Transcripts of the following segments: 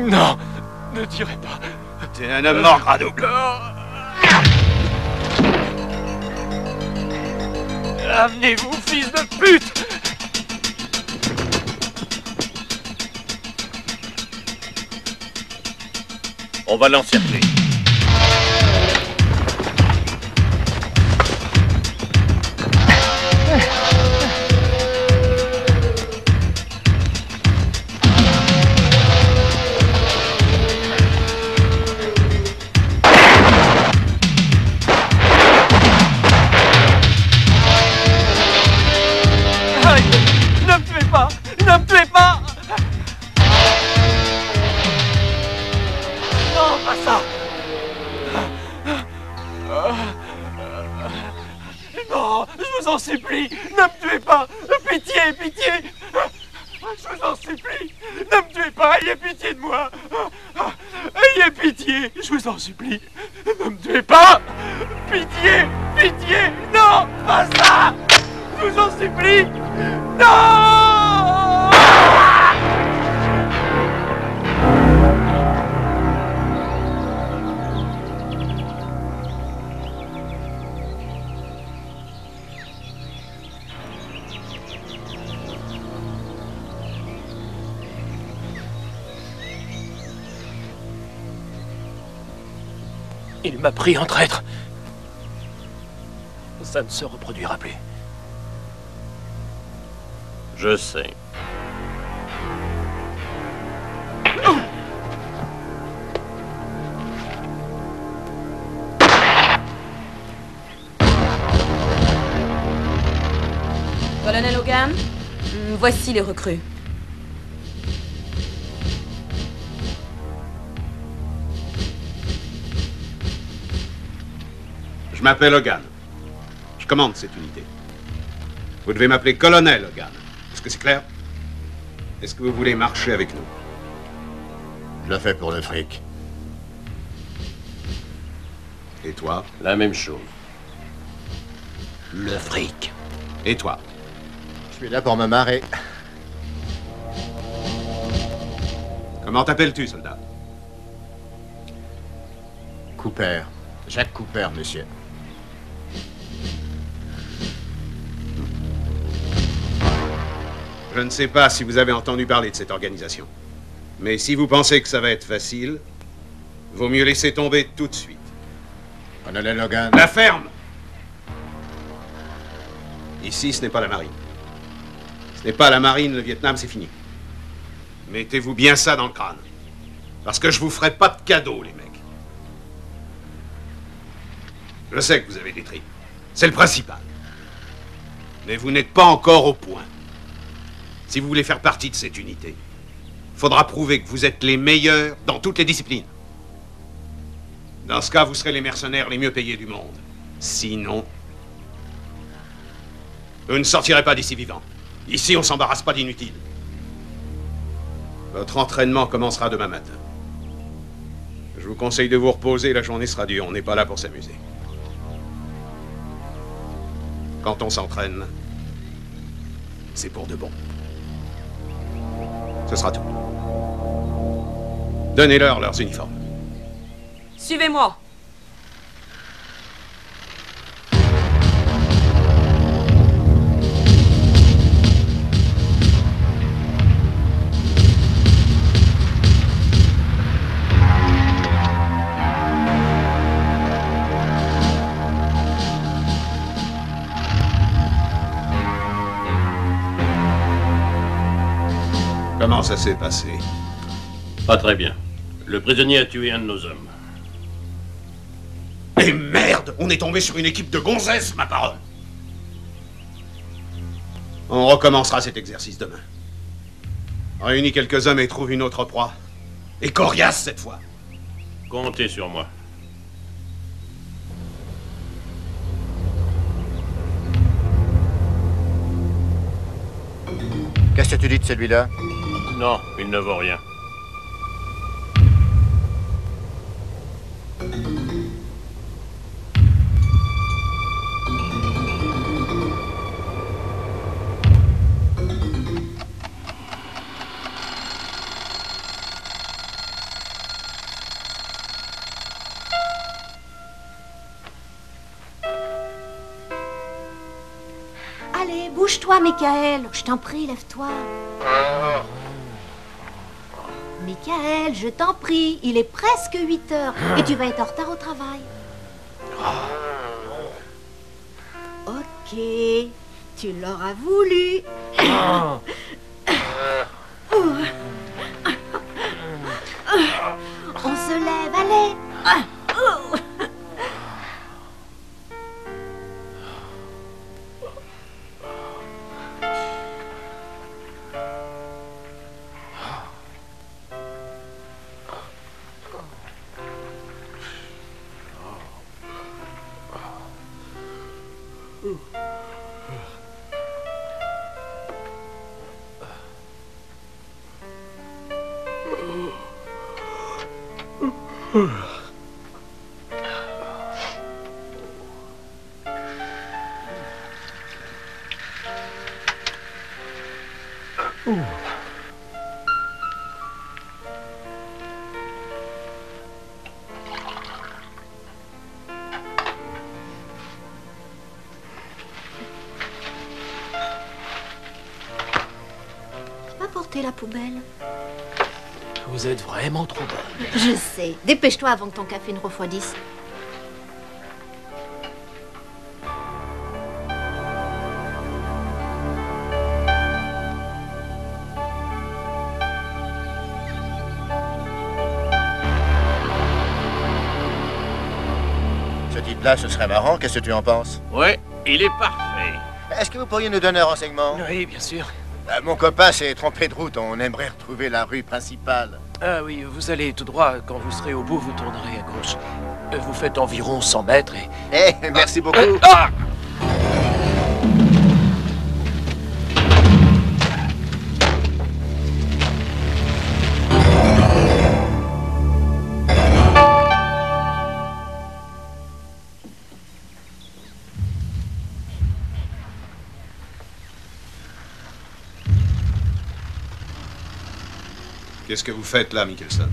Non, ne tirez pas. T'es un homme mort, Grado. Amenez-vous, fils de pute! On va l'encercler. Ne me tuez pas! Ne me tuez pas! Non, pas ça! Non, je vous en supplie, ne me tuez pas! Pitié, pitié! Je vous en supplie, ne me tuez pas, ayez pitié de moi! Ayez pitié, je vous en supplie, ne me tuez pas! Pitié, pitié, non, pas ça! Je vous en supplie! Non! Il m'a pris en traître. Ça ne se reproduira plus. Je sais. Colonel Logan, voici les recrues. Je m'appelle Logan. Je commande cette unité. Vous devez m'appeler Colonel Logan. Est-ce que c'est clair? Est-ce que vous voulez marcher avec nous? Je le fais pour le fric. Et toi? La même chose. Le fric. Et toi? Je suis là pour me marrer. Comment t'appelles-tu, soldat? Cooper. Jacques Cooper, monsieur. Je ne sais pas si vous avez entendu parler de cette organisation. Mais si vous pensez que ça va être facile, vaut mieux laisser tomber tout de suite. Colonel Logan. La ferme! Ici, ce n'est pas la marine. Ce n'est pas la marine, le Vietnam, c'est fini. Mettez-vous bien ça dans le crâne. Parce que je vous ferai pas de cadeaux, les mecs. Je sais que vous avez des tripes. C'est le principal. Mais vous n'êtes pas encore au point. Si vous voulez faire partie de cette unité, il faudra prouver que vous êtes les meilleurs dans toutes les disciplines. Dans ce cas, vous serez les mercenaires les mieux payés du monde. Sinon, vous ne sortirez pas d'ici vivant. Ici, on s'embarrasse pas d'inutiles. Votre entraînement commencera demain matin. Je vous conseille de vous reposer, la journée sera dure. On n'est pas là pour s'amuser. Quand on s'entraîne, c'est pour de bon. Ce sera tout. Donnez-leur leurs uniformes. Suivez-moi. Comment ça s'est passé? Pas très bien. Le prisonnier a tué un de nos hommes. Et merde! On est tombé sur une équipe de gonzesses, ma parole! On recommencera cet exercice demain. Réunis quelques hommes et trouve une autre proie. Et coriace cette fois. Comptez sur moi. Qu'est-ce que tu dis de celui-là? Non, il ne vaut rien. Allez, bouge-toi, Michael. Je t'en prie, lève-toi. Michael, je t'en prie, il est presque 8 heures et tu vas être en retard au travail. Ok, tu l'auras voulu. On se lève, allez. Va porter la poubelle. Vous êtes vraiment trop bonne. Je sais. Dépêche-toi avant que ton café ne refroidisse. Ce type-là, ce serait marrant. Qu'est-ce que tu en penses? Ouais, il est parfait. Est-ce que vous pourriez nous donner un renseignement? Oui, bien sûr. Mon copain s'est trompé de route. On aimerait retrouver la rue principale. Ah oui, vous allez tout droit. Quand vous serez au bout, vous tournerez à gauche. Vous faites environ 100 mètres et... Eh, merci beaucoup. Ah! Qu'est-ce que vous faites là, Mikkelsen?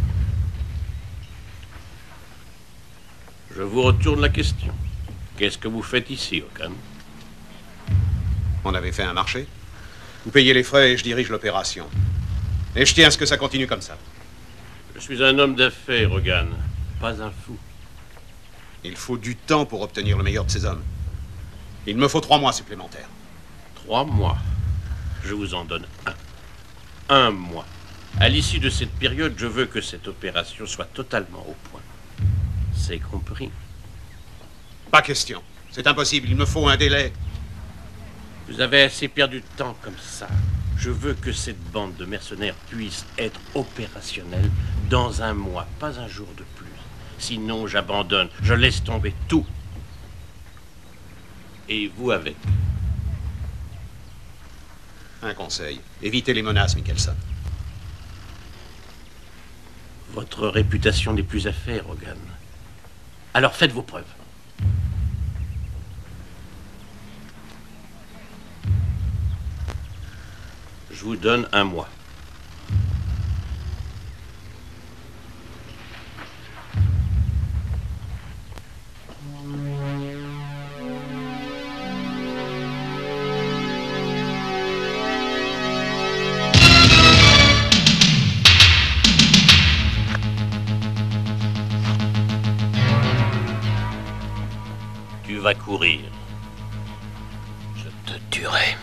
Je vous retourne la question. Qu'est-ce que vous faites ici, Okan? On avait fait un marché. Vous payez les frais et je dirige l'opération. Et je tiens à ce que ça continue comme ça. Je suis un homme d'affaires, Okan. Pas un fou. Il faut du temps pour obtenir le meilleur de ces hommes. Il me faut 3 mois supplémentaires. 3 mois. Je vous en donne un. 1 mois. À l'issue de cette période, je veux que cette opération soit totalement au point. C'est compris? Pas question. C'est impossible. Il me faut un délai. Vous avez assez perdu de temps comme ça. Je veux que cette bande de mercenaires puisse être opérationnelle dans 1 mois, pas un jour de plus. Sinon, j'abandonne. Je laisse tomber tout. Et vous avec. Un conseil. Évitez les menaces, Mikkelsen. Votre réputation n'est plus à faire, Hogan. Alors faites vos preuves. Je vous donne 1 mois. Tu vas courir. Je te tuerai.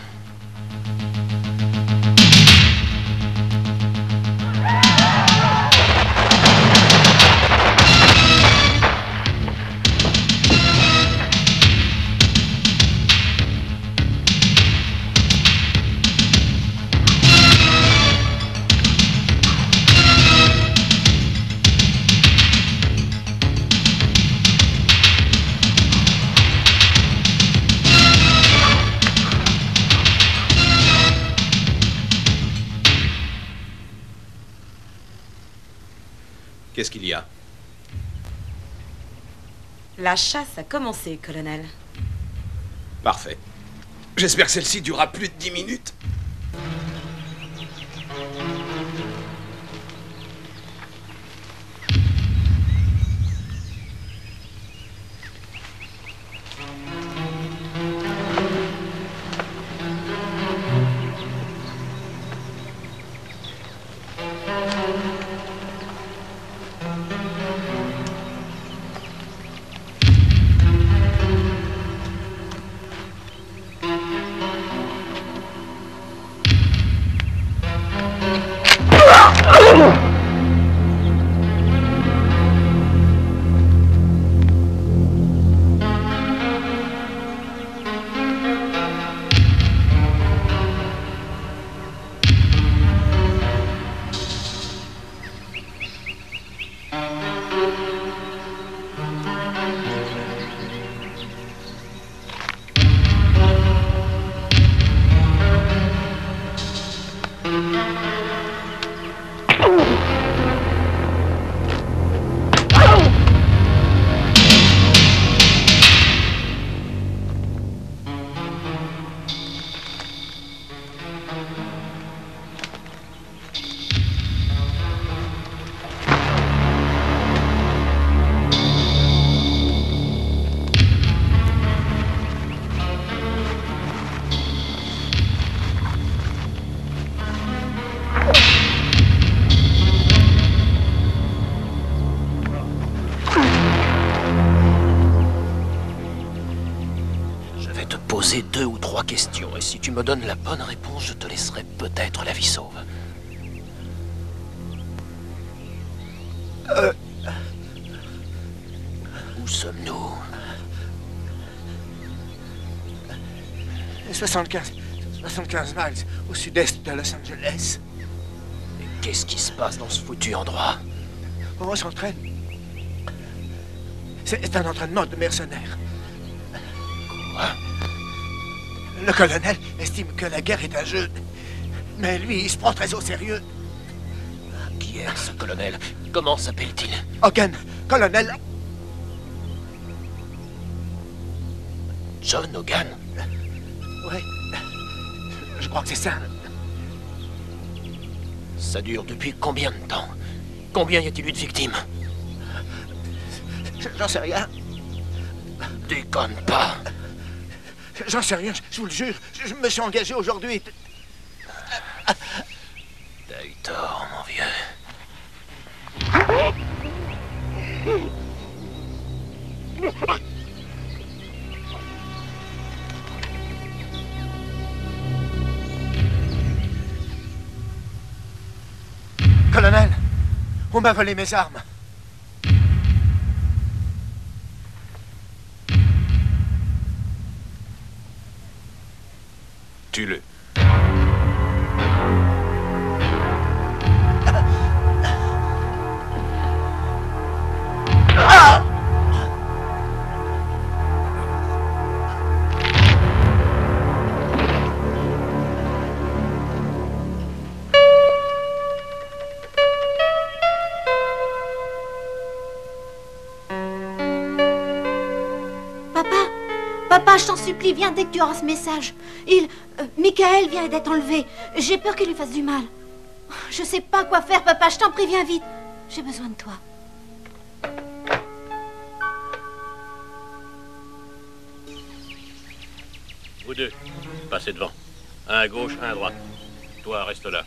Qu'est-ce qu'il y a? La chasse a commencé, colonel. Parfait. J'espère que celle-ci durera plus de 10 minutes. Poser 2 ou 3 questions, et si tu me donnes la bonne réponse, je te laisserai peut-être la vie sauve. Où sommes-nous? 75 miles au sud-est de Los Angeles. Mais qu'est-ce qui se passe dans ce foutu endroit? On s'entraîne. C'est un entraînement de mercenaires. Quoi? Le colonel estime que la guerre est un jeu. Mais lui, il se prend très au sérieux. Qui est ce colonel? Comment s'appelle-t-il? Hogan, colonel. John Hogan? Oui. Je crois que c'est ça. Ça dure depuis combien de temps? Combien y a-t-il eu de victimes? J'en sais rien. Déconne pas. J'en sais rien, je vous le jure. Je me suis engagé aujourd'hui. T'as eu tort, mon vieux. Colonel, on m'a volé mes armes. Tue-le. Papa, je t'en supplie, viens dès que tu auras ce message. Michael vient d'être enlevé. J'ai peur qu'il lui fasse du mal. Je sais pas quoi faire, papa, je t'en prie, viens vite. J'ai besoin de toi. Vous deux, passez devant. Un à gauche, un à droite. Toi, reste là.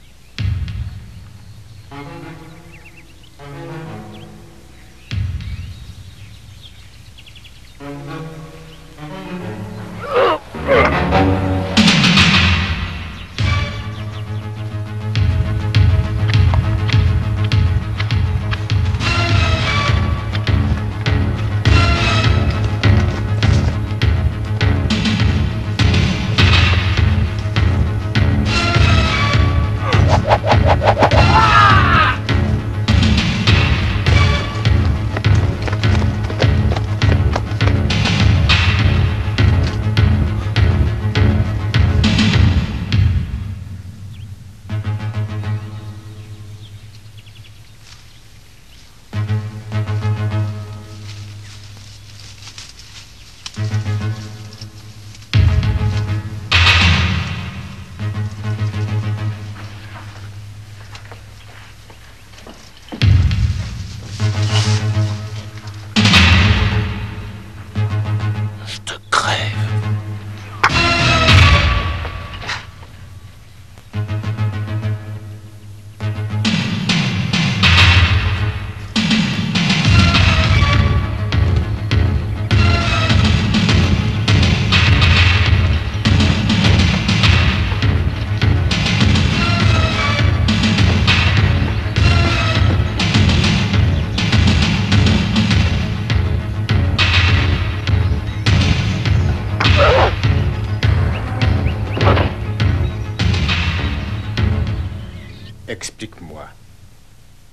Explique-moi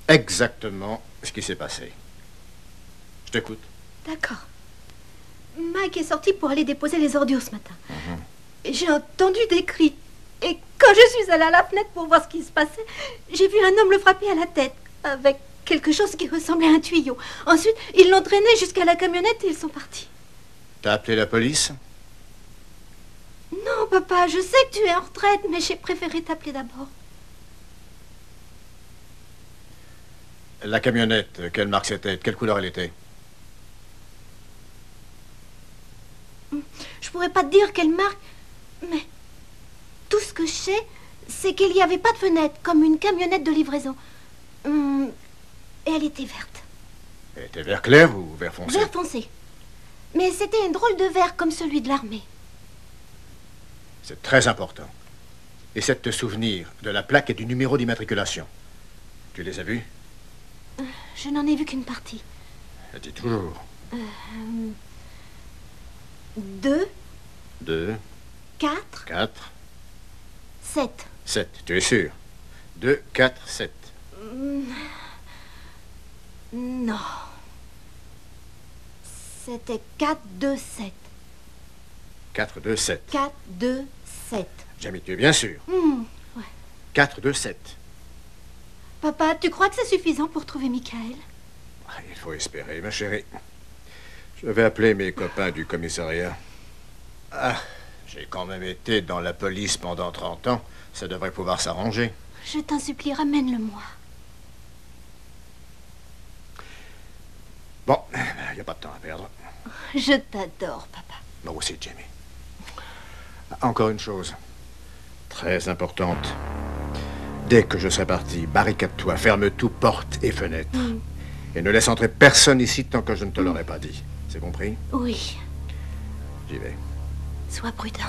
exactement ce qui s'est passé. Je t'écoute. D'accord. Mike est sorti pour aller déposer les ordures ce matin. J'ai entendu des cris. Et quand je suis allée à la fenêtre pour voir ce qui se passait, j'ai vu un homme le frapper à la tête avec quelque chose qui ressemblait à un tuyau. Ensuite, ils l'ont traîné jusqu'à la camionnette et ils sont partis. T'as appelé la police? Non, papa, je sais que tu es en retraite, mais j'ai préféré t'appeler d'abord. La camionnette, quelle marque c'était? De quelle couleur elle était? Je pourrais pas te dire quelle marque, mais tout ce que je sais, c'est qu'il n'y avait pas de fenêtre, comme une camionnette de livraison. Et elle était verte. Elle était vert clair ou vert foncé? Vert foncé. Mais c'était un drôle de vert comme celui de l'armée. C'est très important. Essaie de te souvenir de la plaque et du numéro d'immatriculation. Tu les as vus? Je n'en ai vu qu'une partie. Dis toujours. 2. 2. 4, 4, 7. 7. Tu es sûr? 2, 4, 7. Non. C'était 4, 2, 7. 4, 2, 7. 4, 2, 7. Jamie, tu es bien sûr? Ouais. 4, 2, 7. Papa, tu crois que c'est suffisant pour trouver Michael? Il faut espérer, ma chérie. Je vais appeler mes copains du commissariat. Ah, j'ai quand même été dans la police pendant 30 ans. Ça devrait pouvoir s'arranger. Je t'en supplie, ramène-le-moi. Bon, il n'y a pas de temps à perdre. Je t'adore, papa. Moi aussi, Jamie. Encore une chose. Très importante. Dès que je serai parti, barricade-toi, ferme tout, porte et fenêtre. Et ne laisse entrer personne ici tant que je ne te l'aurai pas dit. C'est compris? Oui. J'y vais. Sois prudent.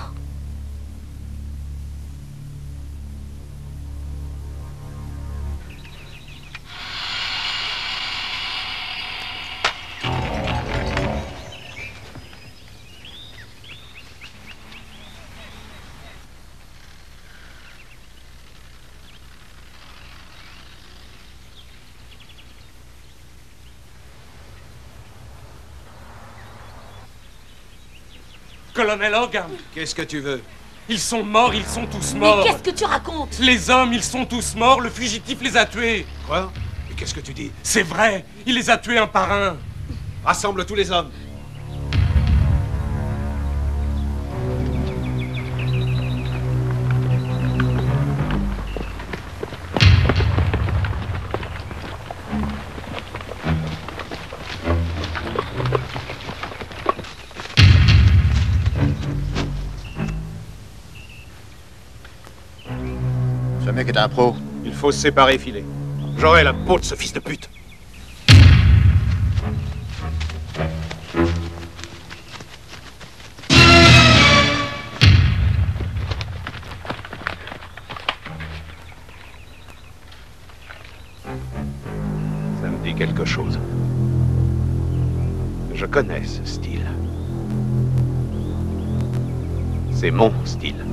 Colonel Hogan, Qu'est-ce que tu veux? ils sont morts, ils sont tous Mais morts. qu'est-ce que tu racontes? Les hommes, ils sont tous morts, le fugitif les a tués. Quoi? Mais qu'est-ce que tu dis? C'est vrai, il les a tués un par un. Rassemble tous les hommes. Ce mec est un pro. Il faut se séparer, filer. J'aurai la peau de ce fils de pute. Ça me dit quelque chose. Je connais ce style. C'est mon style.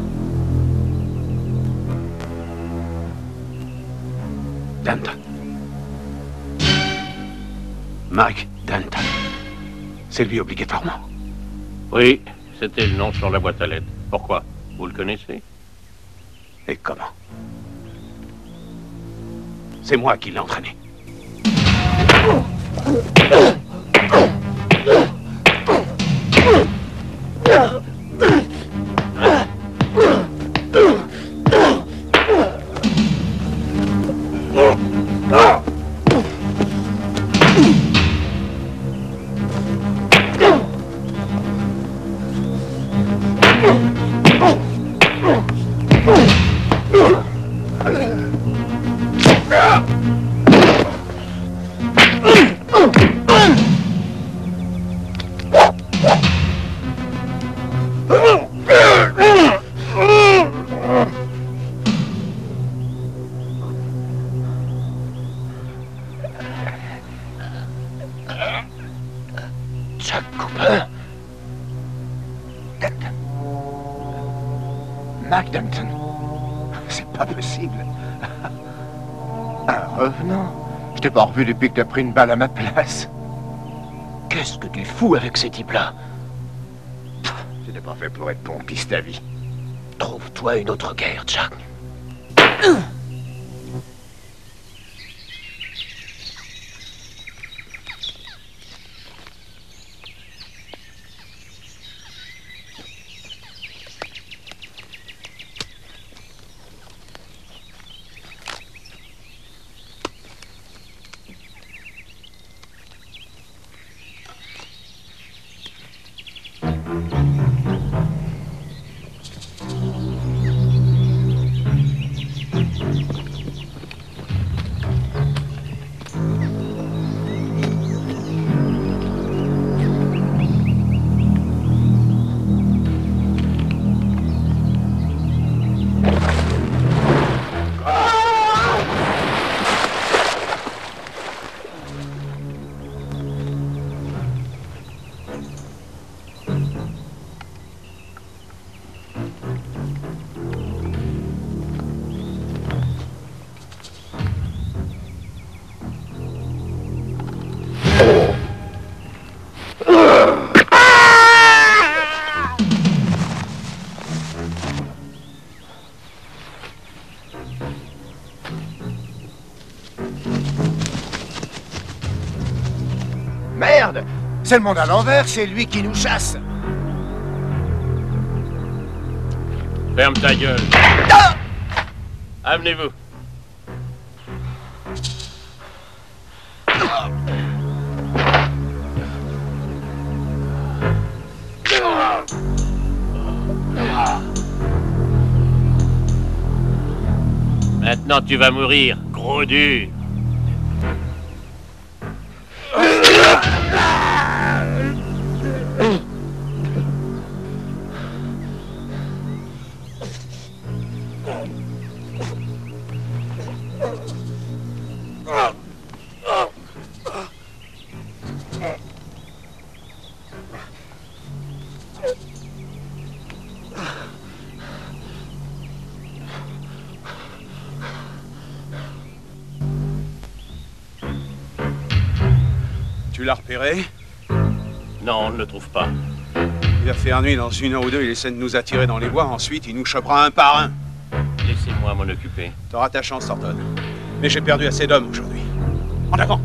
Danton. Mike Danton. C'est lui obligatoirement. Oui, c'était le nom sur la boîte à lettres. Pourquoi? Vous le connaissez? Et comment? C'est moi qui l'ai entraîné. Jack Cooper. Danton. Mac Danton. C'est pas possible. Un revenant. Je t'ai pas revu depuis que t'as pris une balle à ma place. Qu'est-ce que tu fous avec ces types-là? Tu n'es pas fait pour être pompiste à vie. Trouve-toi une autre guerre, Jack. C'est le monde à l'envers, c'est lui qui nous chasse. Ferme ta gueule. Amenez-vous. Maintenant tu vas mourir, gros dur. Tu l'as repéré? Non, on ne le trouve pas. Il a fait un nuit dans 1 heure ou 2, il essaie de nous attirer dans les bois, ensuite il nous chopera un par un. Laissez-moi m'en occuper. T'auras ta chance, Thornton. Mais j'ai perdu assez d'hommes aujourd'hui. En avant!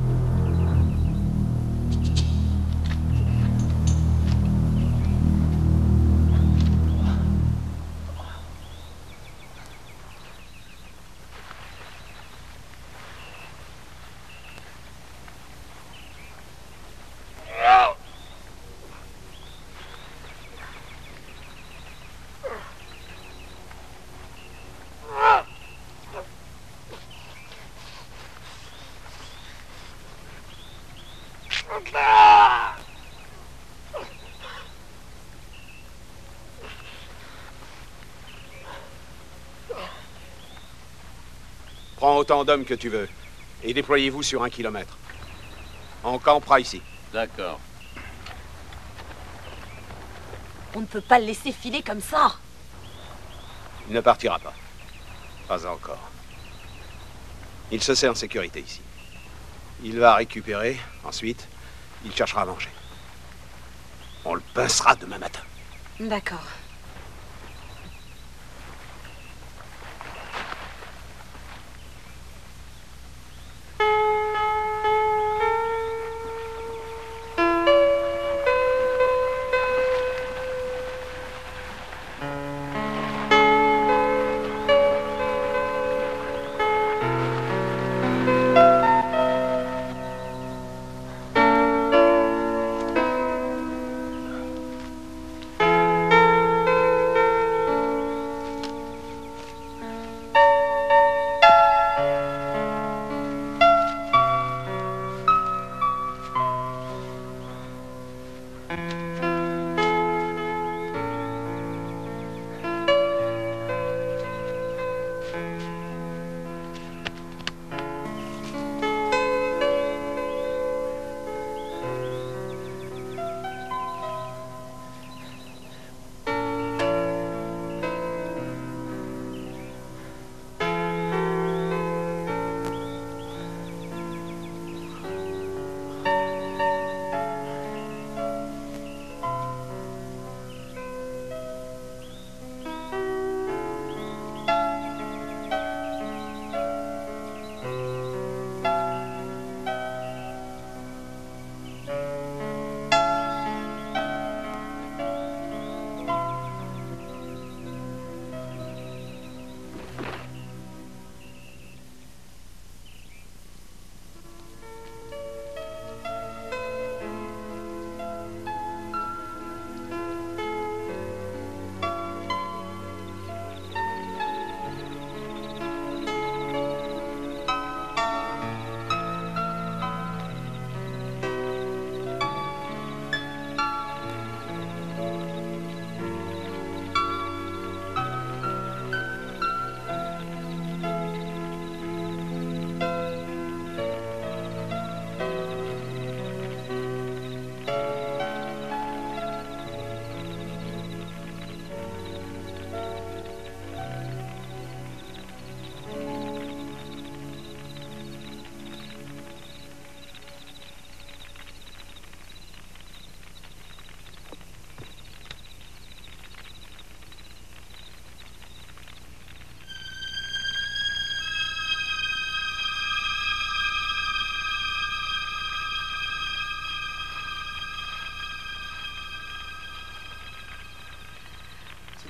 Prends autant d'hommes que tu veux et déployez-vous sur 1 kilomètre. On campera ici. D'accord. On ne peut pas le laisser filer comme ça. Il ne partira pas. Pas encore. Il se sait en sécurité ici. Il va récupérer, ensuite, il cherchera à manger. On le pincera demain matin. D'accord.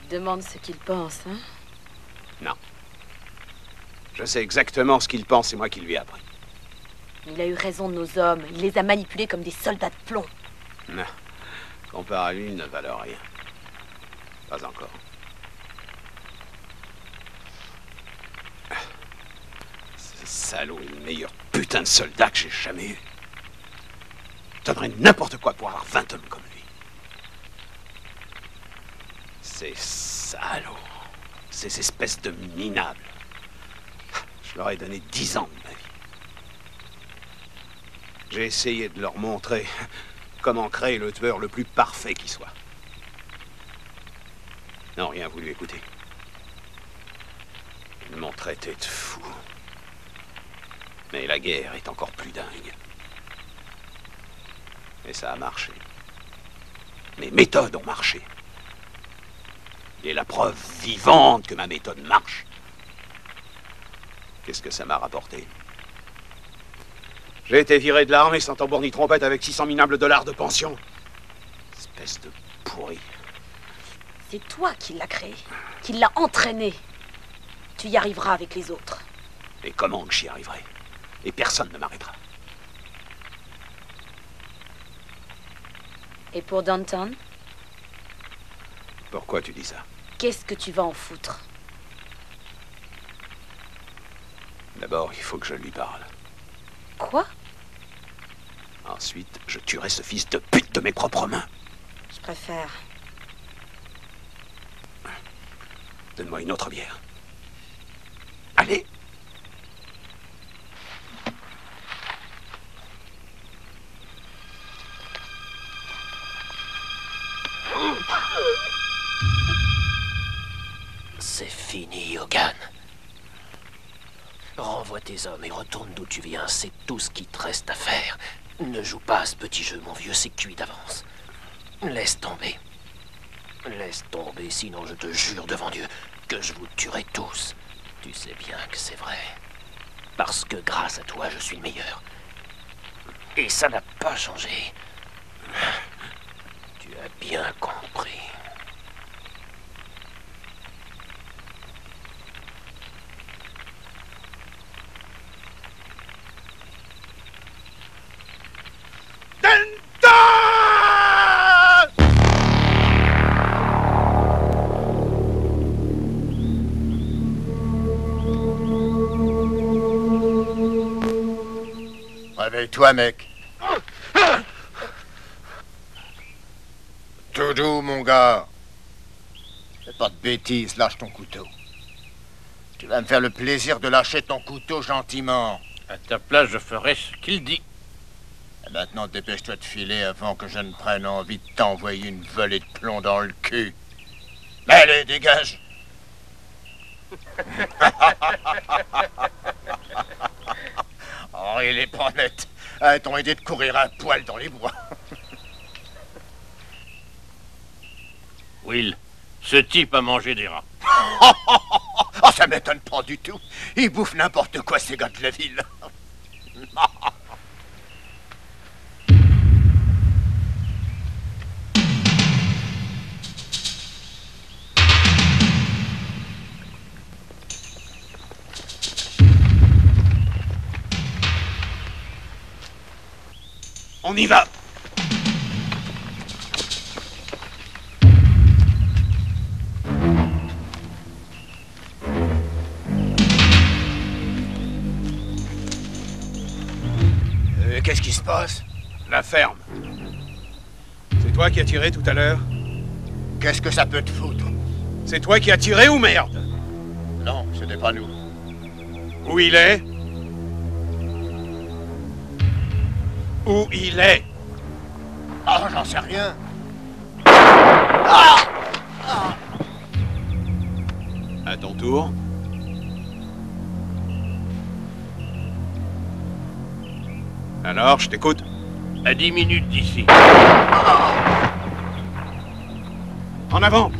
te demandes ce qu'il pense, hein? Non. Je sais exactement ce qu'il pense, c'est moi qui lui ai appris. Il a eu raison de nos hommes. Il les a manipulés comme des soldats de plomb. Non. Comparé à lui, ils ne valent rien. Pas encore. Ce salaud est le meilleur putain de soldat que j'ai jamais eu. Je donnerais n'importe quoi pour avoir 20 hommes comme lui. Ces salauds. Ces espèces de minables. Je leur ai donné 10 ans de ma vie. J'ai essayé de leur montrer comment créer le tueur le plus parfait qui soit. Ils n'ont rien voulu écouter. Ils m'ont traité de fou. Mais la guerre est encore plus dingue. Et ça a marché. Mes méthodes ont marché. Et la preuve vivante que ma méthode marche. Qu'est-ce que ça m'a rapporté? J'ai été viré de l'armée sans tambour ni trompette avec 600 minables dollars de pension. Espèce de pourri. C'est toi qui l'as créé, qui l'as entraîné. Tu y arriveras avec les autres. Et comment que j'y arriverai? Et personne ne m'arrêtera. Et pour Danton, Pourquoi tu dis ça? qu'est-ce que tu vas en foutre? D'abord, il faut que je lui parle. Quoi? Ensuite, je tuerai ce fils de pute de mes propres mains. Je préfère. Donne-moi une autre bière. Allez! C'est fini, Hogan. Renvoie tes hommes et retourne d'où tu viens. C'est tout ce qui te reste à faire. Ne joue pas à ce petit jeu, mon vieux, c'est cuit d'avance. Laisse tomber. Laisse tomber, sinon je te jure devant Dieu que je vous tuerai tous. Tu sais bien que c'est vrai. Parce que grâce à toi, je suis le meilleur. Et ça n'a pas changé. Tu as bien compris. Réveille-toi, mec. Tout doux, mon gars. Fais pas de bêtises, lâche ton couteau. Tu vas me faire le plaisir de lâcher ton couteau gentiment. À ta place, je ferai ce qu'il dit. Et maintenant, dépêche-toi de filer avant que je ne prenne envie de t'envoyer une volée de plomb dans le cul. Allez, dégage. Oh, il est pas net. A-t-on aidé de courir un poil dans les bois? Will, ce type a mangé des rats. Oh, ça m'étonne pas du tout. Ils bouffent n'importe quoi, ces gars de la ville. On y va! Qu'est-ce qui se passe? La ferme. C'est toi qui as tiré tout à l'heure? Qu'est-ce que ça peut te foutre? C'est toi qui as tiré ou merde? Non, ce n'est pas nous. Où il est? Où il est? Ah, j'en sais rien. À ton tour. Alors, je t'écoute. À 10 minutes d'ici. En avant!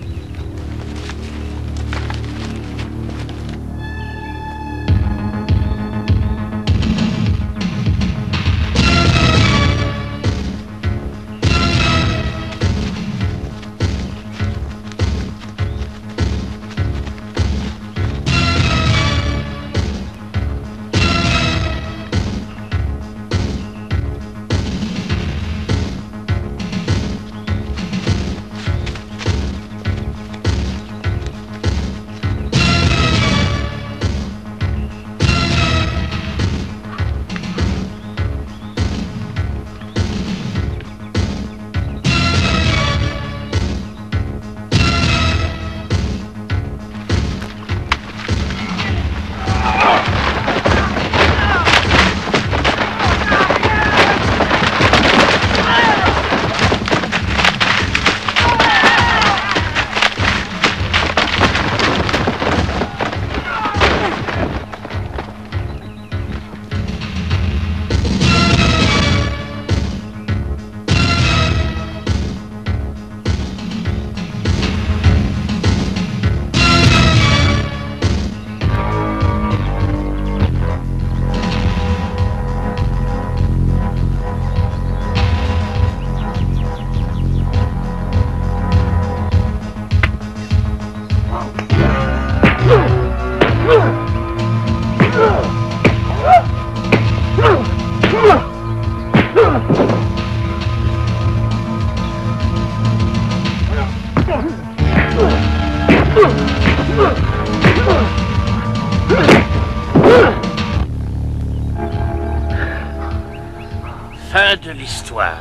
Fin de l'histoire.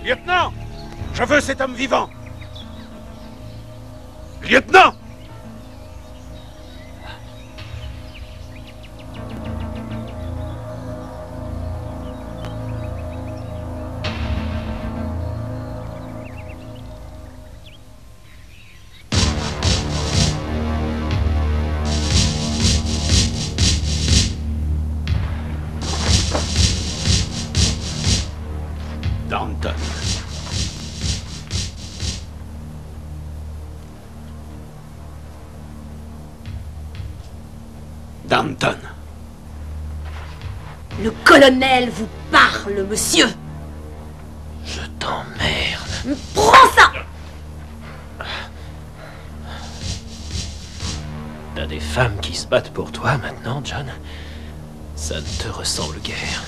Lieutenant! Je veux cet homme vivant! Lieutenant! Danton. Danton. Le colonel vous parle, monsieur. Je t'emmerde. Prends ça! T'as des femmes qui se battent pour toi maintenant, John? Ça ne te ressemble guère.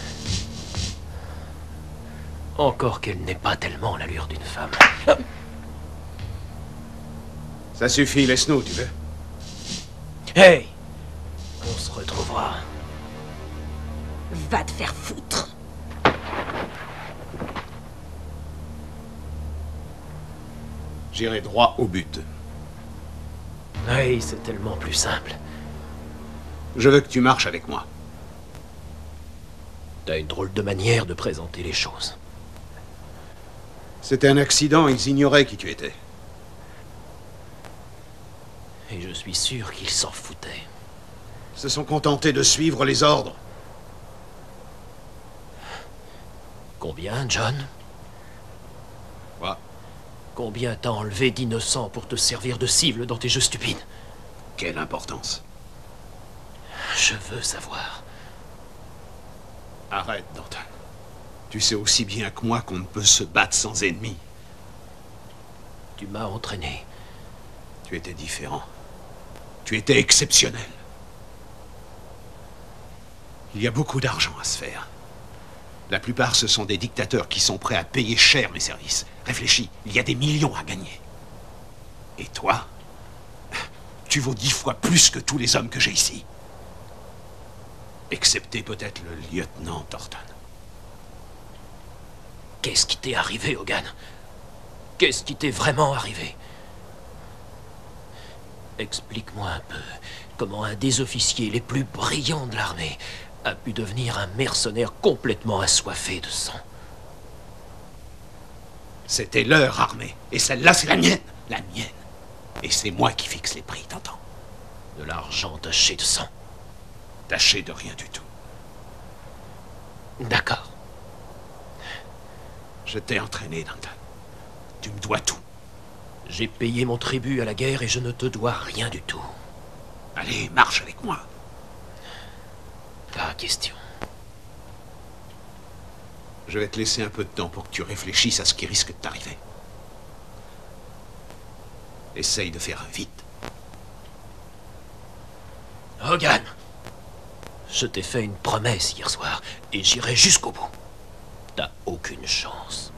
Encore qu'elle n'ait pas tellement l'allure d'une femme. Ça suffit, laisse-nous, tu veux? Hey! On se retrouvera. Va te faire foutre. J'irai droit au but. Oui, c'est tellement plus simple. Je veux que tu marches avec moi. T'as une drôle de manière de présenter les choses. C'était un accident, ils ignoraient qui tu étais. Et je suis sûr qu'ils s'en foutaient. Ils se sont contentés de suivre les ordres. Combien, John? Quoi? Combien t'as enlevé d'innocents pour te servir de cible dans tes jeux stupides? Quelle importance? Je veux savoir. Arrête, Danton. Tu sais aussi bien que moi qu'on ne peut se battre sans ennemis. Tu m'as entraîné. Tu étais différent. Tu étais exceptionnel. Il y a beaucoup d'argent à se faire. La plupart, ce sont des dictateurs qui sont prêts à payer cher mes services. Réfléchis, il y a des millions à gagner. Et toi, tu vaux 10 fois plus que tous les hommes que j'ai ici. Excepté peut-être le lieutenant Thornton. Qu'est-ce qui t'est arrivé, Hogan? Qu'est-ce qui t'est vraiment arrivé? Explique-moi un peu comment un des officiers les plus brillants de l'armée a pu devenir un mercenaire complètement assoiffé de sang. C'était leur armée, et celle-là, c'est la mienne. La mienne. Et c'est moi qui fixe les prix, t'entends? De l'argent taché de sang. Taché de rien du tout. D'accord. Je t'ai entraîné, Danton. Tu me dois tout. J'ai payé mon tribut à la guerre et je ne te dois rien du tout. Allez, marche avec moi. Pas question. Je vais te laisser un peu de temps pour que tu réfléchisses à ce qui risque de t'arriver. Essaye de faire vite. Hogan, je t'ai fait une promesse hier soir et j'irai jusqu'au bout. T'as aucune chance.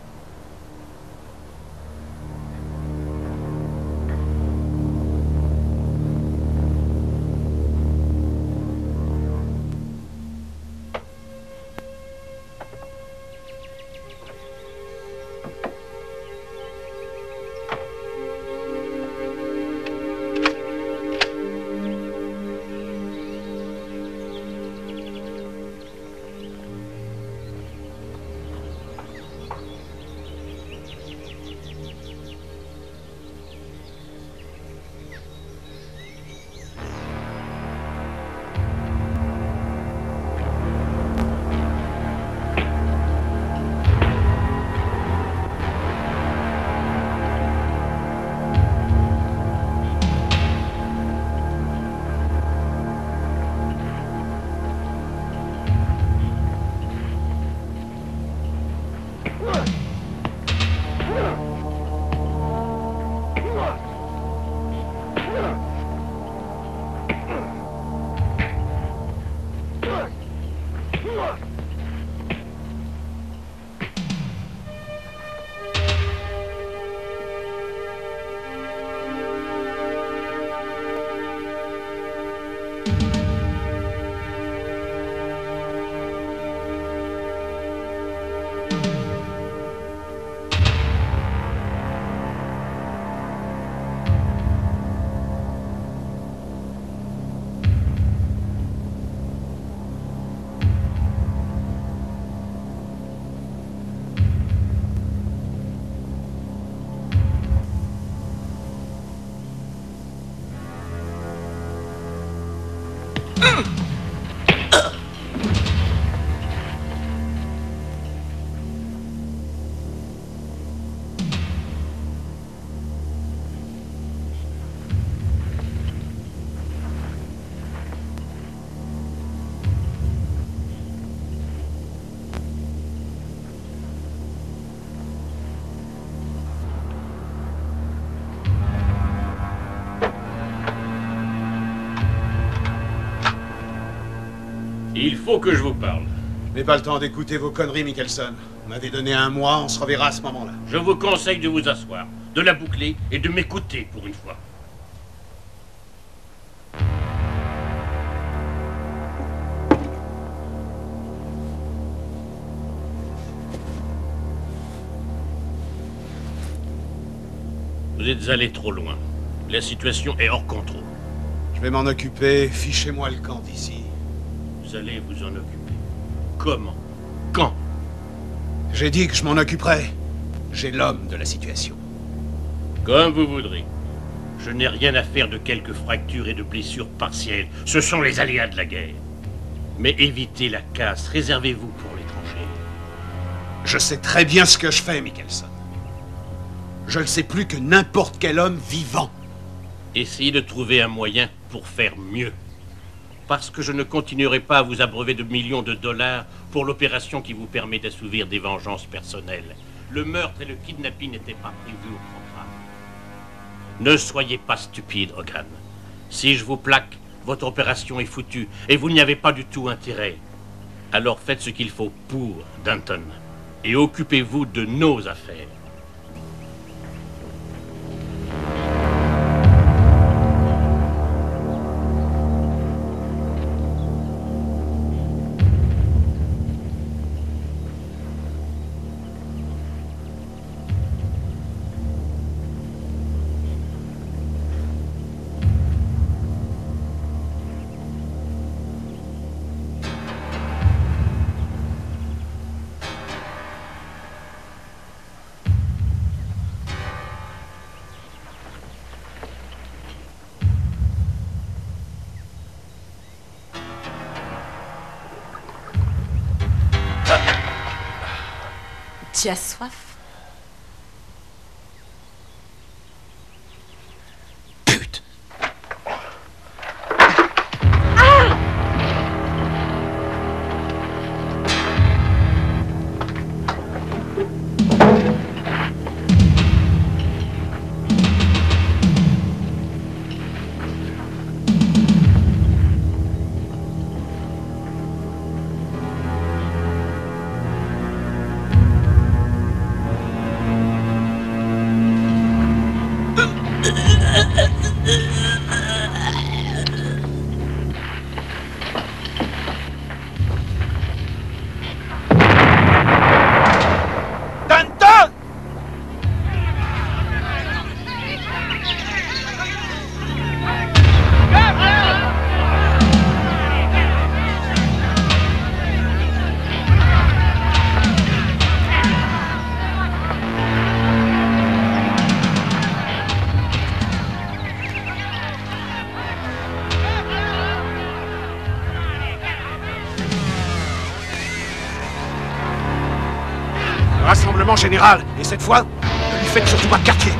Il faut que je vous parle. Je n'ai pas le temps d'écouter vos conneries, Michelson. Vous m'avez donné un mois, on se reverra à ce moment-là. Je vous conseille de vous asseoir, de la boucler et de m'écouter pour une fois. Vous êtes allé trop loin. La situation est hors contrôle. Je vais m'en occuper. Fichez-moi le camp d'ici. Vous allez vous en occuper. Comment? Quand? J'ai dit que je m'en occuperais. J'ai l'homme de la situation. Comme vous voudrez. Je n'ai rien à faire de quelques fractures et de blessures partielles. Ce sont les aléas de la guerre. Mais évitez la casse. Réservez-vous pour l'étranger. Je sais très bien ce que je fais, Michelson. Je le sais plus que n'importe quel homme vivant. Essayez de trouver un moyen pour faire mieux. Parce que je ne continuerai pas à vous abreuver de millions de dollars pour l'opération qui vous permet d'assouvir des vengeances personnelles. Le meurtre et le kidnapping n'étaient pas prévus au programme. Ne soyez pas stupide, Hogan. Si je vous plaque, votre opération est foutue et vous n'y avez pas du tout intérêt. Alors faites ce qu'il faut pour Danton et occupez-vous de nos affaires. Tu as soif? Pute! Rassemblement général. Et cette fois, ne lui faites surtout pas de quartier.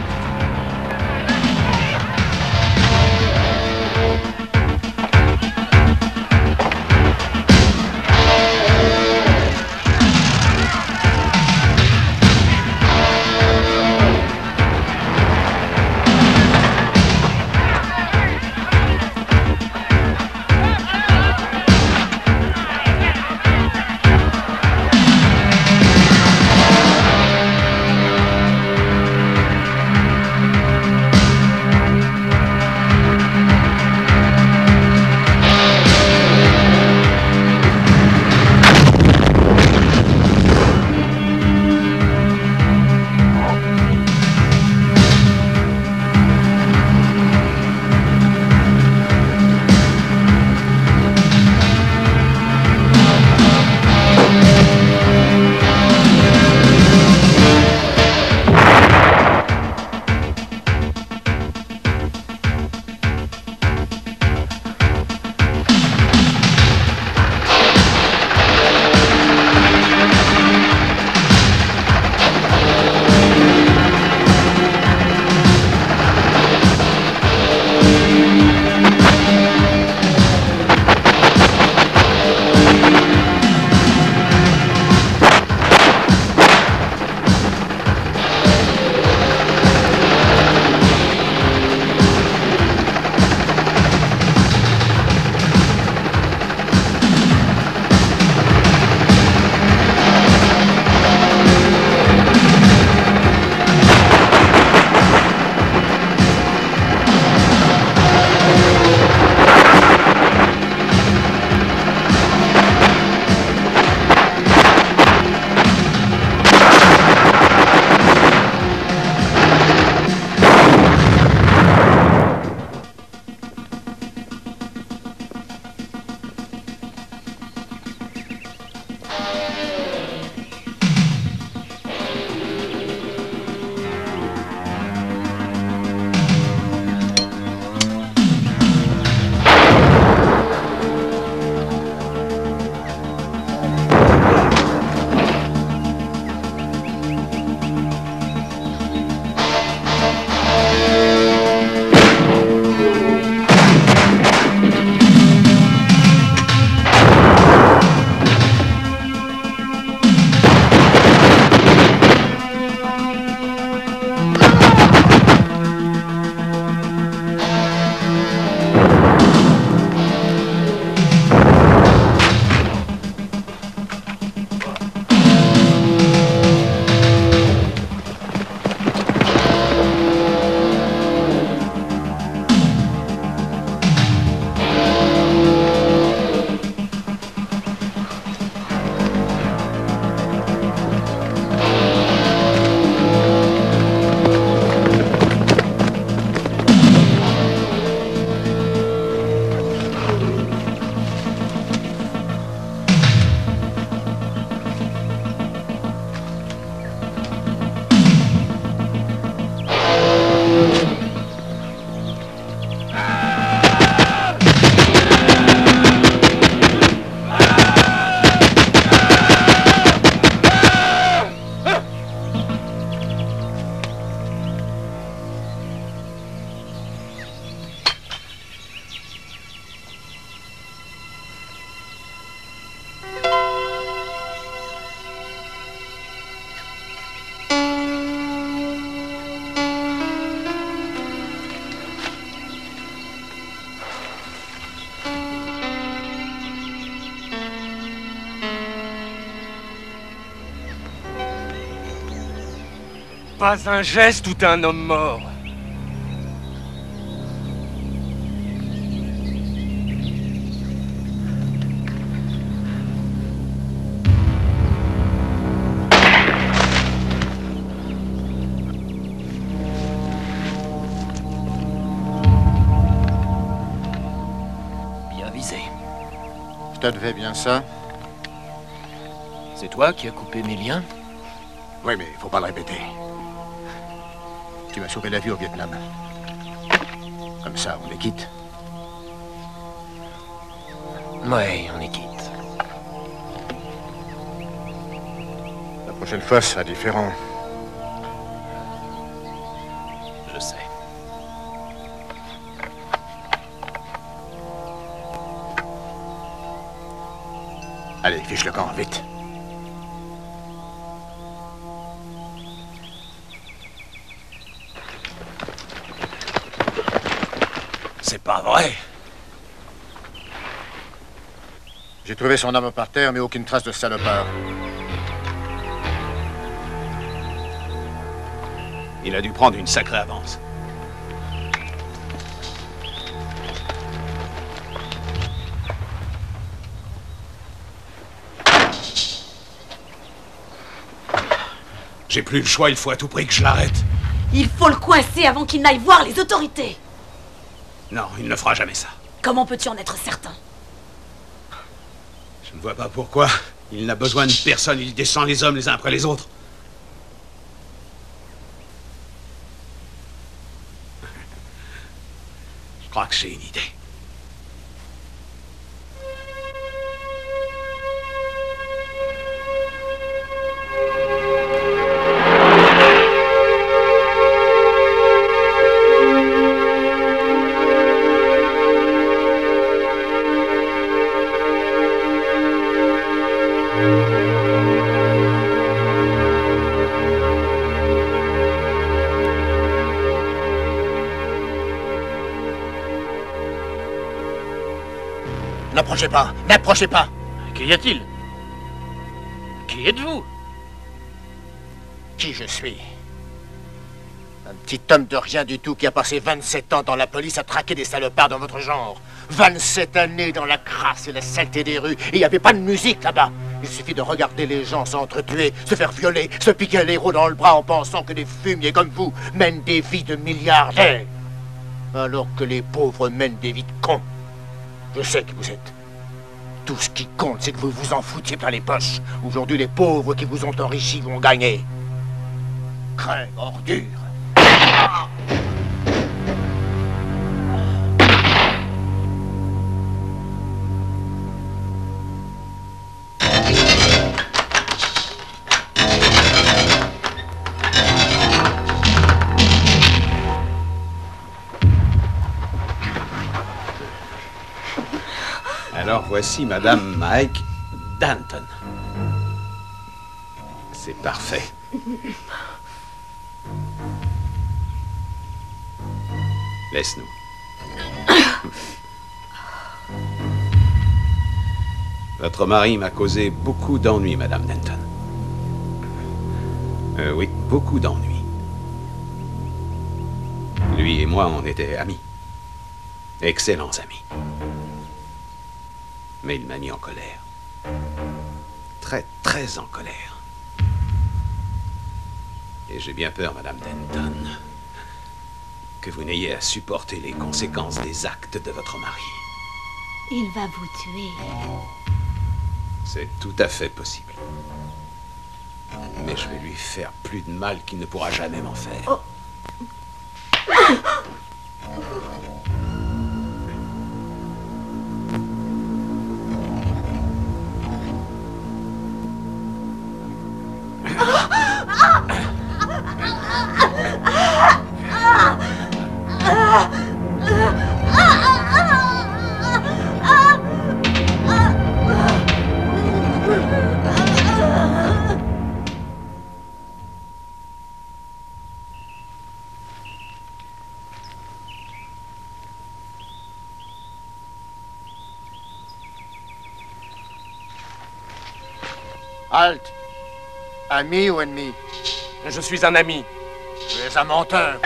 Pas un geste ou t'es un homme mort. Bien visé. Je te devais bien ça. C'est toi qui as coupé mes liens? Oui, mais faut pas le répéter. Tu m'as sauvé la vie au Vietnam. Comme ça, on est quitte. Ouais, on est quitte. La prochaine fois, ça sera différent. Je sais. Allez, fiche le camp, vite. C'est pas vrai. J'ai trouvé son arme par terre, mais aucune trace de salopard. Il a dû prendre une sacrée avance. J'ai plus le choix, il faut à tout prix que je l'arrête. Il faut le coincer avant qu'il n'aille voir les autorités. Non, il ne fera jamais ça. Comment peux-tu en être certain? Je ne vois pas pourquoi. Il n'a besoin de personne, il descend les hommes les uns après les autres. Je crois que j'ai une idée. N'approchez pas, n'approchez pas. Qu'y a-t-il? Qui êtes-vous? Qui je suis? Un petit homme de rien du tout qui a passé 27 ans dans la police à traquer des salopards dans votre genre. 27 années dans la crasse et la saleté des rues. Et il n'y avait pas de musique là-bas. Il suffit de regarder les gens s'entretuer, se faire violer, se piquer l'héros dans le bras en pensant que des fumiers comme vous mènent des vies de milliardaires. Alors que les pauvres mènent des vies de cons. Je sais qui vous êtes. Tout ce qui compte, c'est que vous vous en foutiez plein les poches. Aujourd'hui, les pauvres qui vous ont enrichis vont gagner. Crème, ordure. Alors voici Madame Mike Danton. C'est parfait. Laisse-nous. Votre mari m'a causé beaucoup d'ennuis, Madame Danton. Oui, beaucoup d'ennuis. Lui et moi, on était amis. Excellents amis. Mais il m'a mis en colère. Très, très en colère. Et j'ai bien peur, Madame Denton, que vous n'ayez à supporter les conséquences des actes de votre mari. Il va vous tuer. C'est tout à fait possible. Mais je vais lui faire plus de mal qu'il ne pourra jamais m'en faire. Oh. Halt. Ami ou ennemi? Je suis un ami. Tu es un menteur.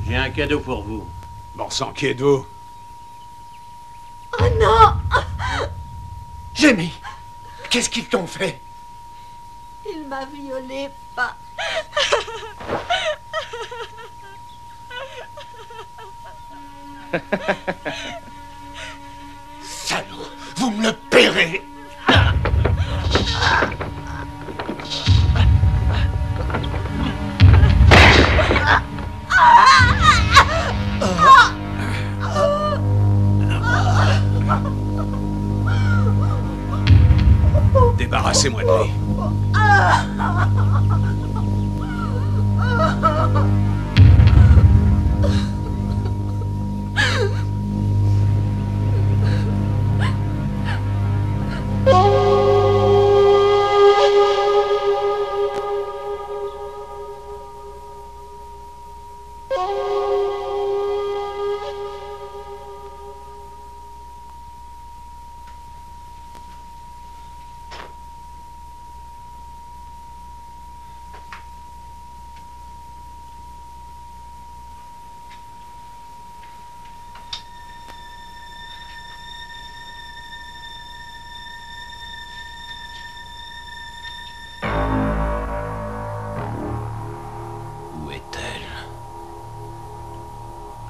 J'ai un cadeau pour vous. Bon sang, qui êtes-vous? Oh non! Jamie, qu'est-ce qu'ils t'ont fait? Il m'a violée, pas. Salaud, vous me le paierez. Débarrassez-moi de lui.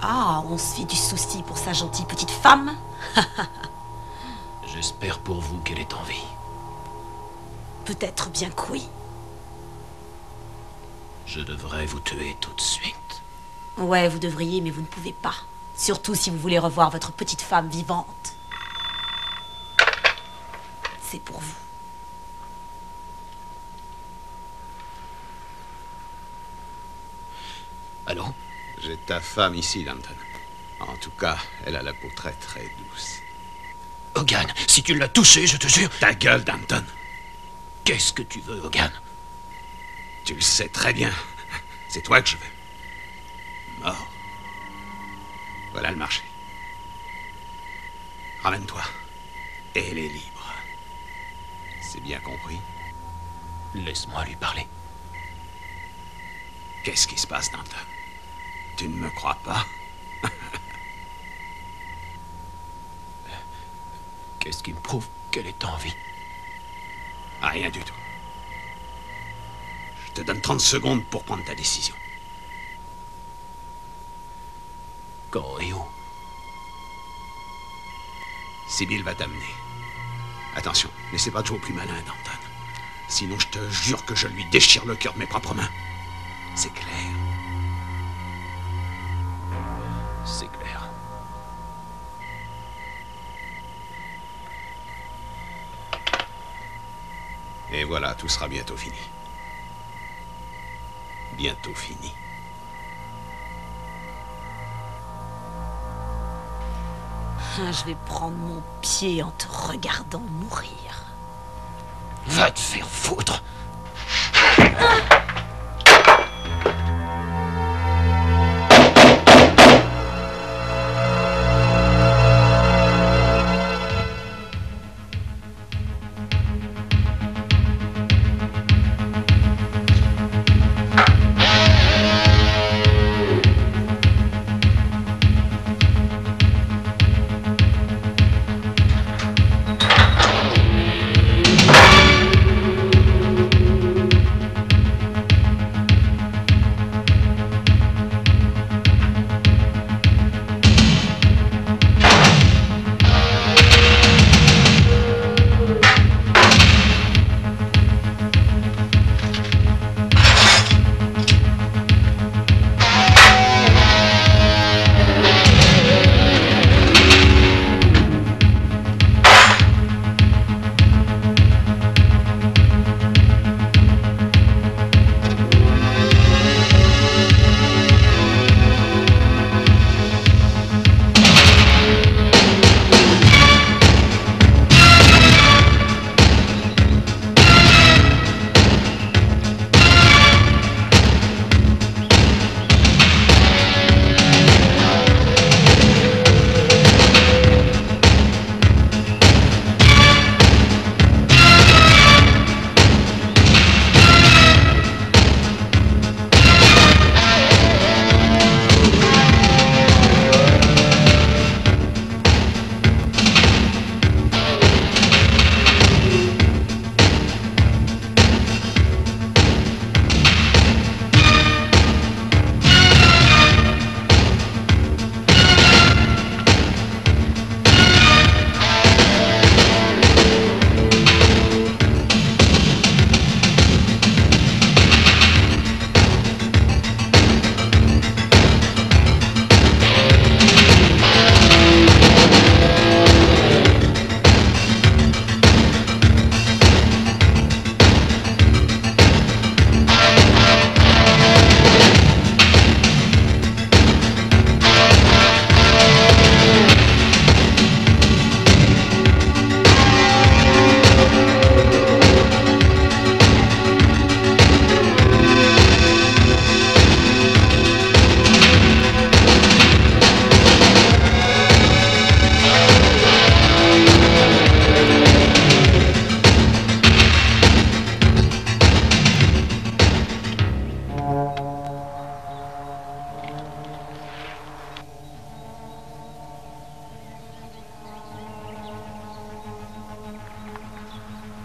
Ah, on se fait du souci pour sa gentille petite femme. J'espère pour vous qu'elle est en vie. Peut-être bien que oui. Je devrais vous tuer tout de suite. Ouais, vous devriez, mais vous ne pouvez pas. Surtout si vous voulez revoir votre petite femme vivante. C'est pour vous. Allô? J'ai ta femme ici, Danton. En tout cas, elle a la peau très très douce. Hogan, si tu l'as touchée, je te jure... Ta gueule, Danton. Qu'est-ce que tu veux, Hogan? Tu le sais très bien. C'est toi que je veux. Mort. Voilà le marché. Ramène-toi. Et elle est libre. C'est bien compris? Laisse-moi lui parler. Qu'est-ce qui se passe, Danton? Tu ne me crois pas? Qu'est-ce qui me prouve qu'elle est en vie? Rien du tout. Je te donne 30 secondes pour prendre ta décision. Quand et où? Sibyl va t'amener. Attention, n'essaie pas de jouer au plus malin, Danton. Sinon, je te jure que je lui déchire le cœur de mes propres mains. C'est clair. C'est clair. Et voilà, tout sera bientôt fini. Bientôt fini. Je vais prendre mon pied en te regardant mourir. Va te faire foutre!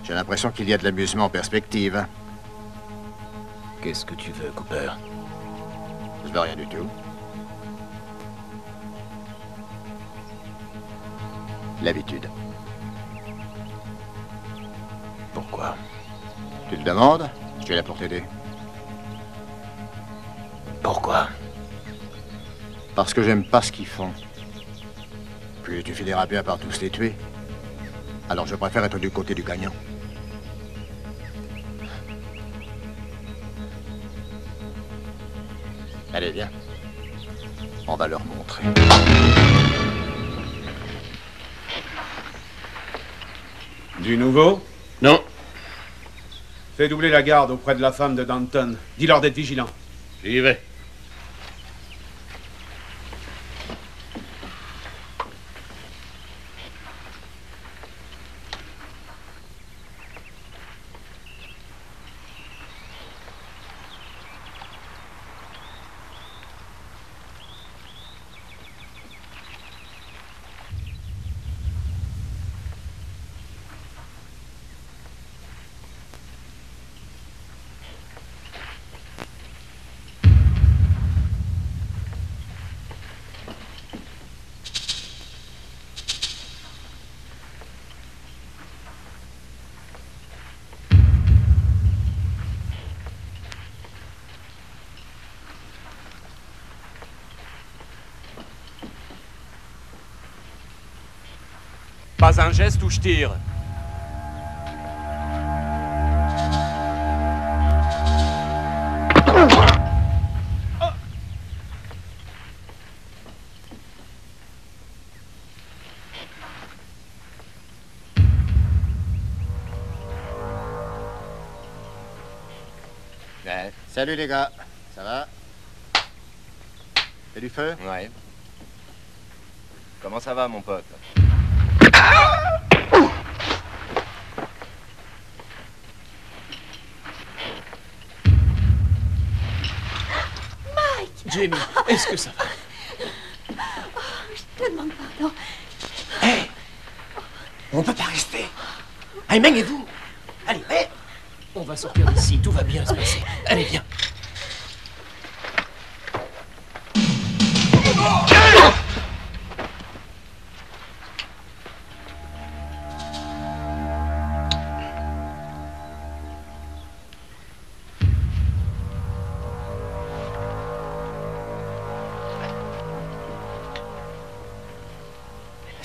J'ai l'impression qu'il y a de l'amusement en perspective. Qu'est-ce que tu veux, Cooper? Je veux rien du tout. L'habitude. Pourquoi? Tu te demandes? Je suis là pour t'aider. Pourquoi? Parce que j'aime pas ce qu'ils font. Puis tu finiras bien par tous les tuer. Alors je préfère être du côté du gagnant. Allez, viens. On va leur montrer. Du nouveau? Non. Fais doubler la garde auprès de la femme de Danton. Dis-leur d'être vigilants. J'y vais. Pas un geste ou je tire. Ouais. Salut les gars, ça va? T'as du feu? Ouais. Comment ça va, mon pote? Jamie, est-ce que ça va? Oh, je te demande pardon. Hé! On peut pas rester. Aimeng et vous? Allez, hé! On va sortir d'ici, tout va bien se passer. Allez, viens.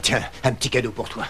Tiens, un petit cadeau pour toi.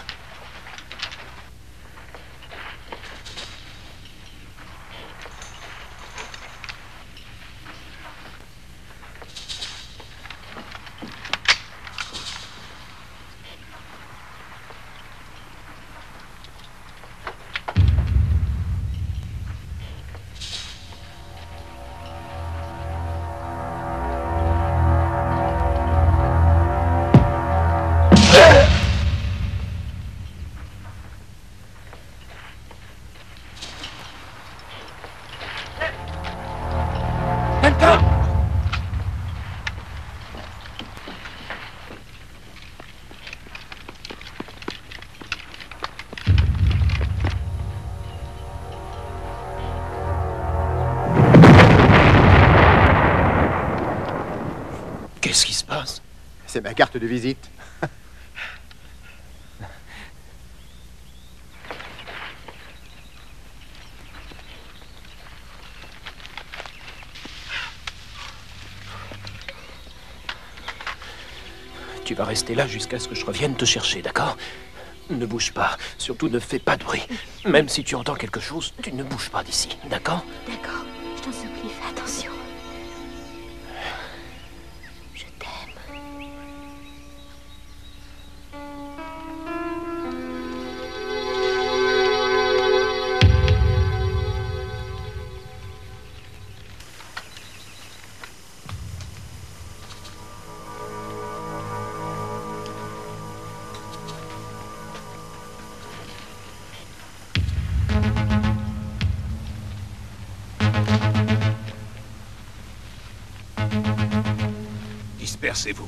Qu'est-ce qui se passe? C'est ma carte de visite. Tu vas rester là jusqu'à ce que je revienne te chercher, d'accord? Ne bouge pas. Surtout ne fais pas de bruit. Même si tu entends quelque chose, tu ne bouges pas d'ici, d'accord? D'accord, je t'en supplie, fais attention. Je t'aime. Dispersez-vous.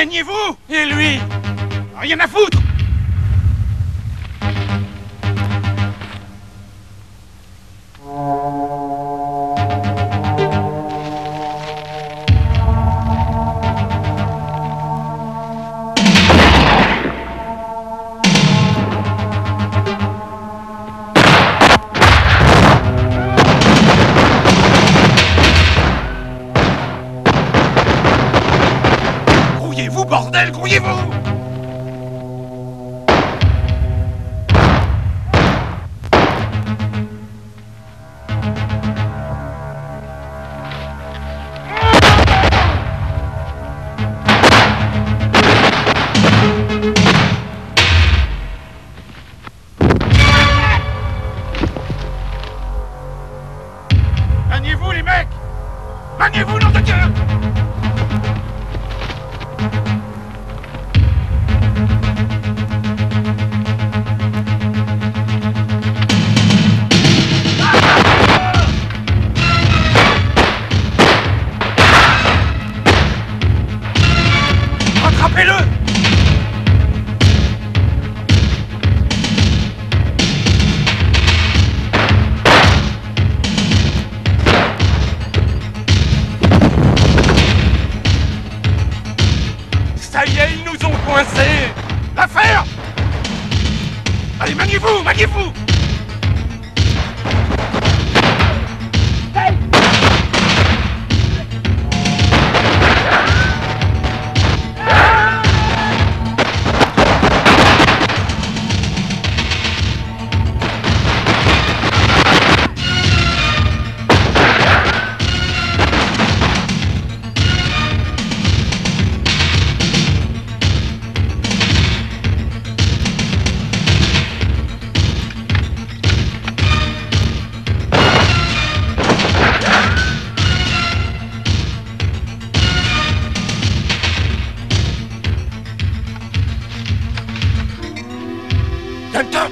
Maniez-vous! Et lui? Rien à foutre! Grouillez-vous, bordel, grouillez-vous! Maniez-vous, les mecs! Maniez-vous, nom de Dieu! Rattrapez-le! Ça y est, ils nous ont coincés! L'affaire! Allez, maniez-vous, maniez-vous! Danton!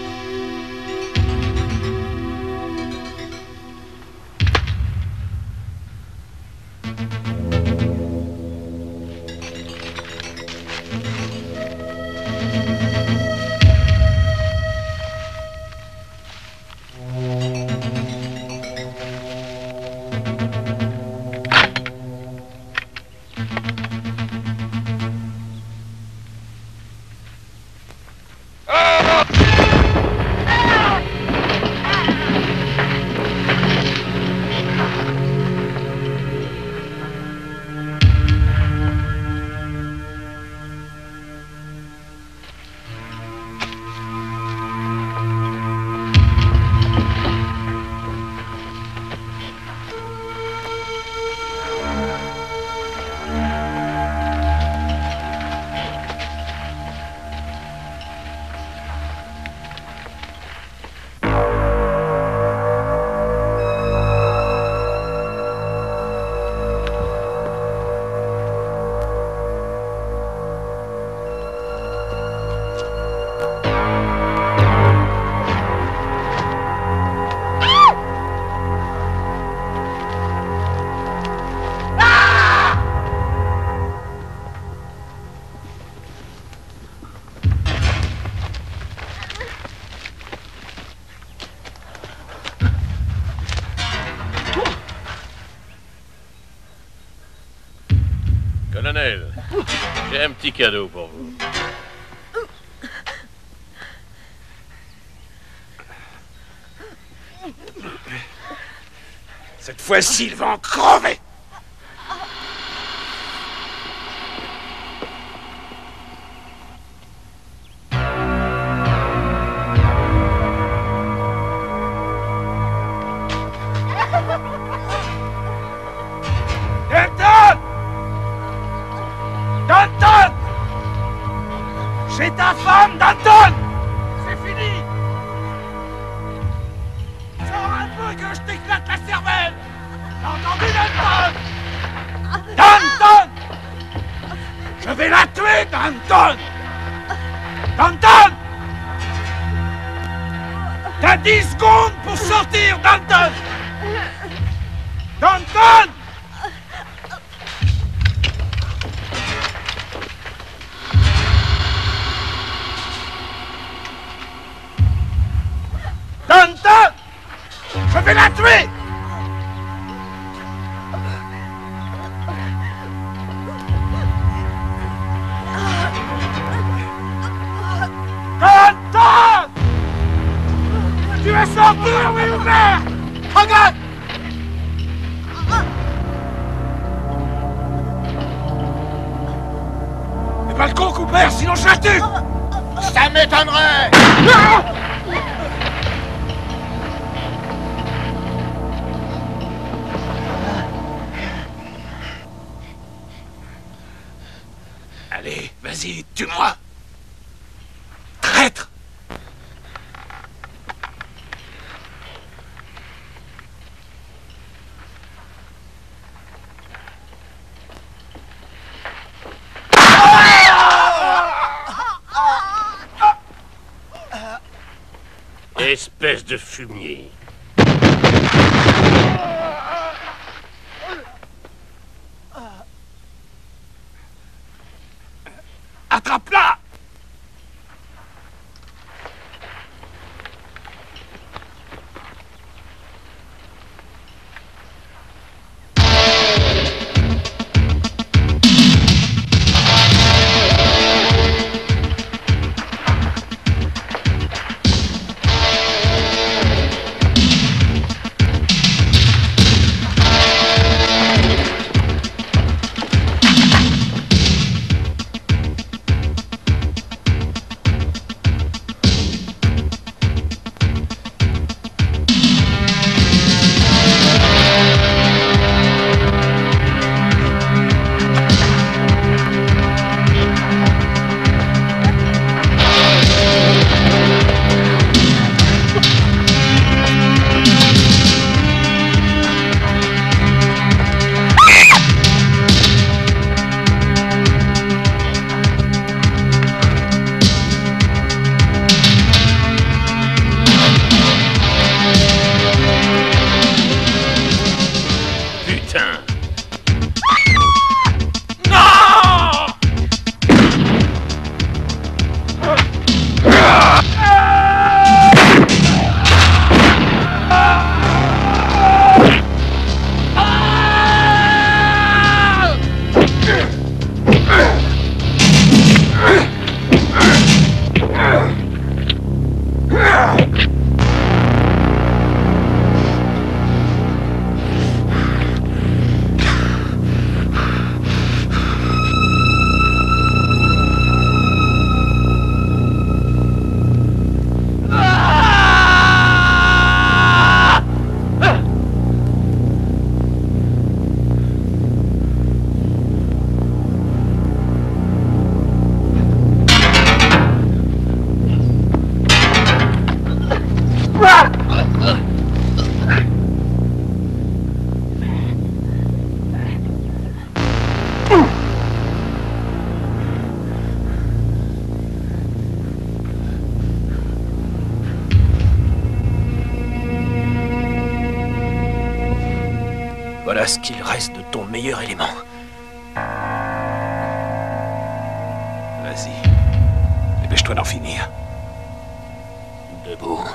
Colonel, j'ai un petit cadeau pour vous. Cette fois-ci, il va en crever! Danton! Danton! J'ai ta femme, Danton! C'est fini! Sors un peu que je t'éclate la cervelle! T'as entendu, Danton? Danton! Je vais la tuer, Danton! Danton! T'as 10 secondes pour sortir, Danton! Danton! mère, sinon je la tue! Ça m'étonnerait! Allez, vas-y, tue-moi! Traître! Espèce de fumier. Attrape-la! Voilà ce qu'il reste de ton meilleur élément. Vas-y. Dépêche-toi d'en finir. Debout.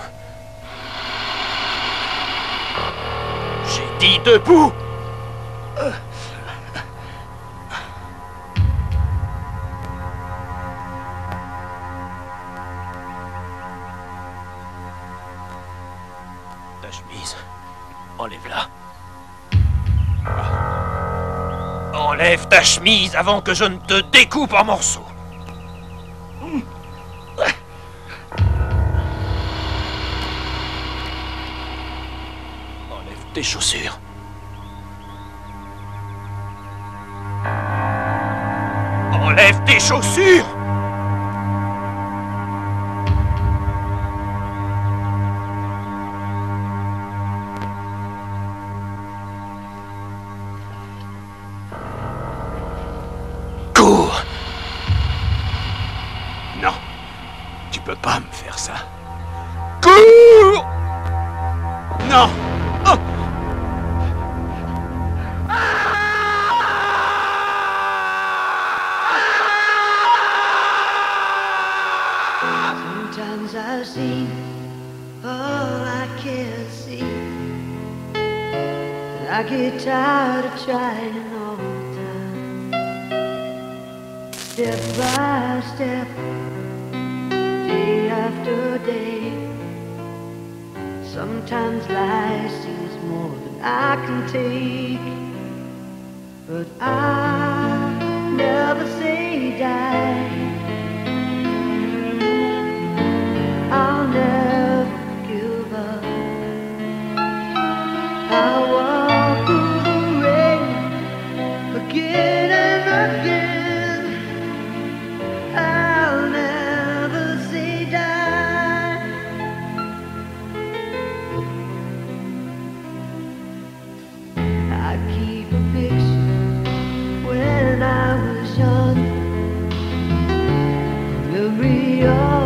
J'ai dit debout! Ta chemise, enlève-la. Enlève ta chemise avant que je ne te découpe en morceaux. Enlève tes chaussures. Enlève tes chaussures! Cours! Non. Tu peux pas me faire ça. Cours! Non! Oh! Sometimes I see all I can see, and I get tired of trying all the time. Step by step, day after day. Sometimes life seems more than I can take, but I never say die. keep a picture when I was young. Memory of